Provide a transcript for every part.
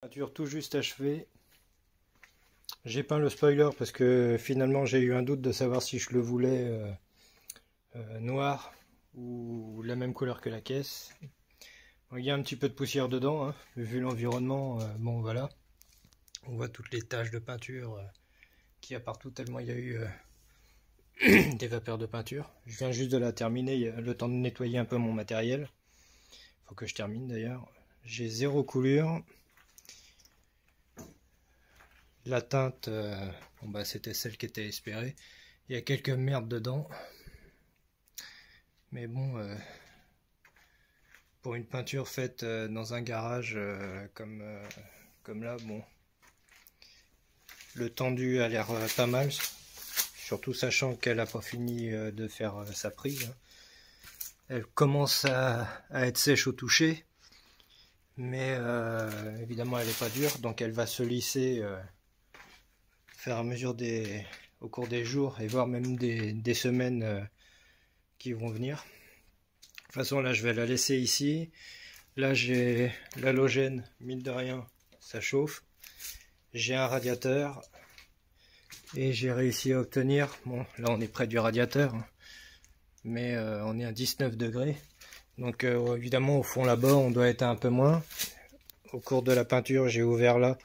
Peinture tout juste achevée. J'ai peint le spoiler parce que finalement j'ai eu un doute de savoir si je le voulais noir ou la même couleur que la caisse. Il y a un petit peu de poussière dedans, hein, vu l'environnement. Bon voilà, on voit toutes les taches de peinture qu'il y a partout tellement il y a eu des vapeurs de peinture. Je viens juste de la terminer, il y a le temps de nettoyer un peu mon matériel. Faut que je termine d'ailleurs. J'ai 0 coulure. La teinte, bon bah c'était celle qui était espérée. Il y a quelques merdes dedans. Mais bon, pour une peinture faite dans un garage comme là, bon, le tendu a l'air pas mal. Surtout sachant qu'elle n'a pas fini de faire sa prise. Elle commence à être sèche au toucher. Mais évidemment elle n'est pas dure. Donc elle va se lisser au fur et à mesure au cours des jours et voire même des semaines qui vont venir. De toute façon là je vais la laisser ici. Là j'ai l'halogène, mine de rien, ça chauffe. J'ai un radiateur et j'ai réussi à obtenir, bon là on est près du radiateur, mais on est à 19 degrés. Donc évidemment au fond là-bas on doit être un peu moins. Au cours de la peinture j'ai ouvert là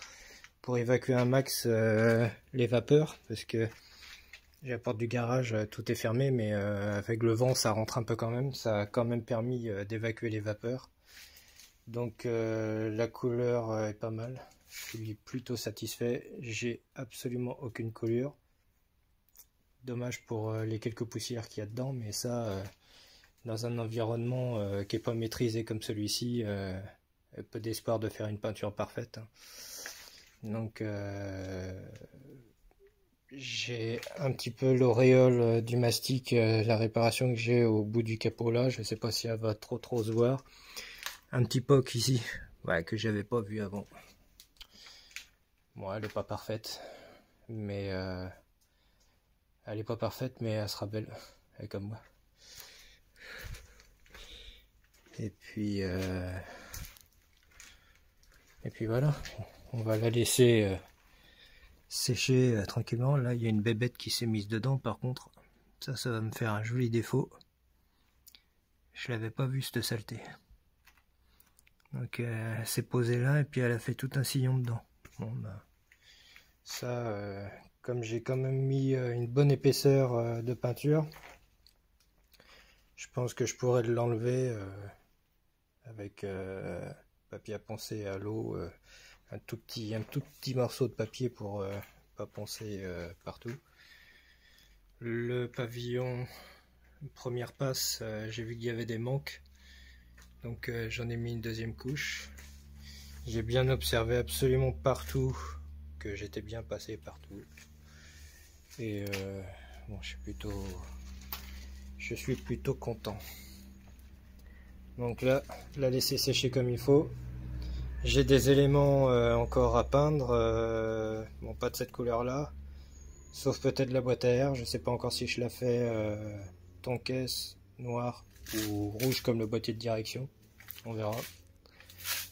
pour évacuer un max les vapeurs, parce que la porte du garage, tout est fermé, mais avec le vent ça rentre un peu quand même. Ça a quand même permis d'évacuer les vapeurs. Donc la couleur est pas mal. Je suis plutôt satisfait. J'ai absolument aucune coulure. Dommage pour les quelques poussières qu'il y a dedans, mais ça, dans un environnement qui n'est pas maîtrisé comme celui-ci, peu d'espoir de faire une peinture parfaite. Donc j'ai un petit peu l'auréole du mastic, la réparation que j'ai au bout du capot là. Je ne sais pas si elle va trop se voir. Un petit poc ici, ouais, que j'avais pas vu avant. Bon, elle est pas parfaite, mais elle est pas parfaite, mais elle sera belle. Elle est comme moi. Et puis voilà, on va la laisser sécher tranquillement. Là, il y a une bébête qui s'est mise dedans. Par contre, ça va me faire un joli défaut. Je l'avais pas vu cette saleté. Donc elle s'est posée là et puis elle a fait tout un sillon dedans. Bon bah ça, comme j'ai quand même mis une bonne épaisseur de peinture, je pense que je pourrais l'enlever avec papier à poncer à l'eau, un tout petit morceau de papier pour pas poncer partout. Le pavillon, première passe, j'ai vu qu'il y avait des manques, donc j'en ai mis une deuxième couche. J'ai bien observé absolument partout que j'étais bien passé partout. Et bon, je suis plutôt content. Donc là, la laisser sécher comme il faut. J'ai des éléments encore à peindre. Bon, pas de cette couleur là, sauf peut-être la boîte à air. Je sais pas encore si je la fais ton caisse noir ou rouge comme le boîtier de direction. On verra.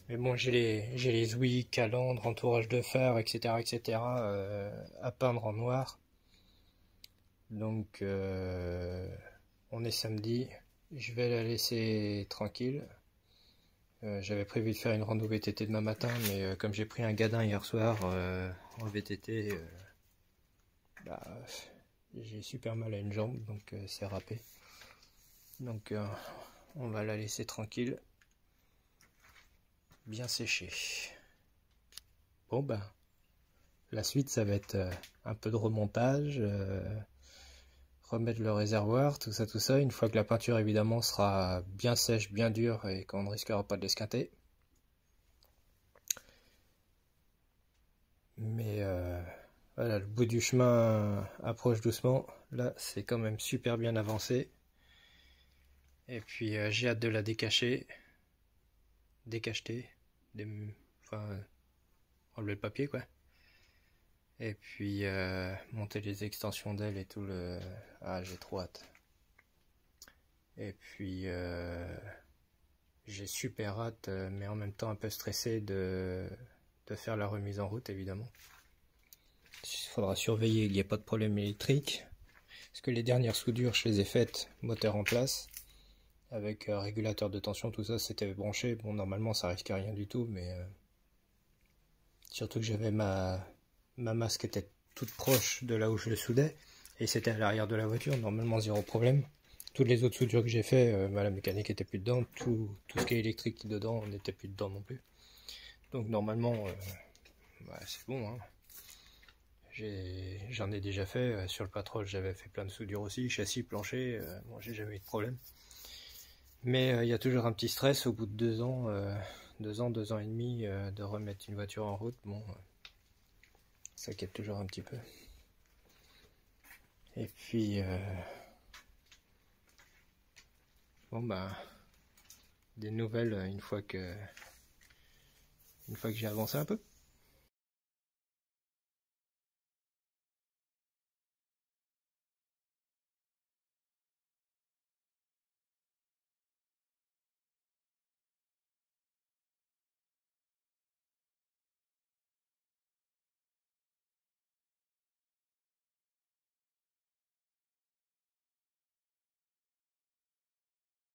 Mais bon, j'ai les ouïes, calandres, entourage de phare, etc. À peindre en noir. Donc on est samedi. Je vais la laisser tranquille. J'avais prévu de faire une rando VTT demain matin, mais comme j'ai pris un gadin hier soir en VTT, bah, j'ai super mal à une jambe, donc c'est râpé. Donc on va la laisser tranquille, bien sécher. Bon bah, la suite ça va être un peu de remontage, remettre le réservoir, tout ça. Une fois que la peinture évidemment sera bien sèche, bien dure et qu'on ne risquera pas de l'esquinter. Mais voilà, le bout du chemin approche doucement. Là, c'est quand même super bien avancé. Et puis j'ai hâte de la décacheter, enfin enlever le papier quoi. Et puis monter les extensions d'ailes et tout le... Ah, j'ai trop hâte. Et puis j'ai super hâte, mais en même temps un peu stressé de faire la remise en route évidemment. Il faudra surveiller qu'il n'y ait pas de problème électrique. Parce que les dernières soudures, je les ai faites moteur en place. Avec régulateur de tension, tout ça, c'était branché. Bon, normalement, ça risque rien du tout, mais... surtout que j'avais ma masse qui était toute proche de là où je le soudais. Et c'était à l'arrière de la voiture, normalement zéro problème. Toutes les autres soudures que j'ai fait, la mécanique était plus dedans. Tout ce qui est électrique dedans n'était plus dedans non plus. Donc normalement, c'est bon, hein. J'en ai déjà fait, sur le Patrol j'avais fait plein de soudures aussi, châssis, plancher, bon, j'ai jamais eu de problème. Mais il y a toujours un petit stress au bout de 2 ans, 2 ans et demi de remettre une voiture en route, bon, ça inquiète toujours un petit peu. Et puis, bon des nouvelles une fois que j'ai avancé un peu.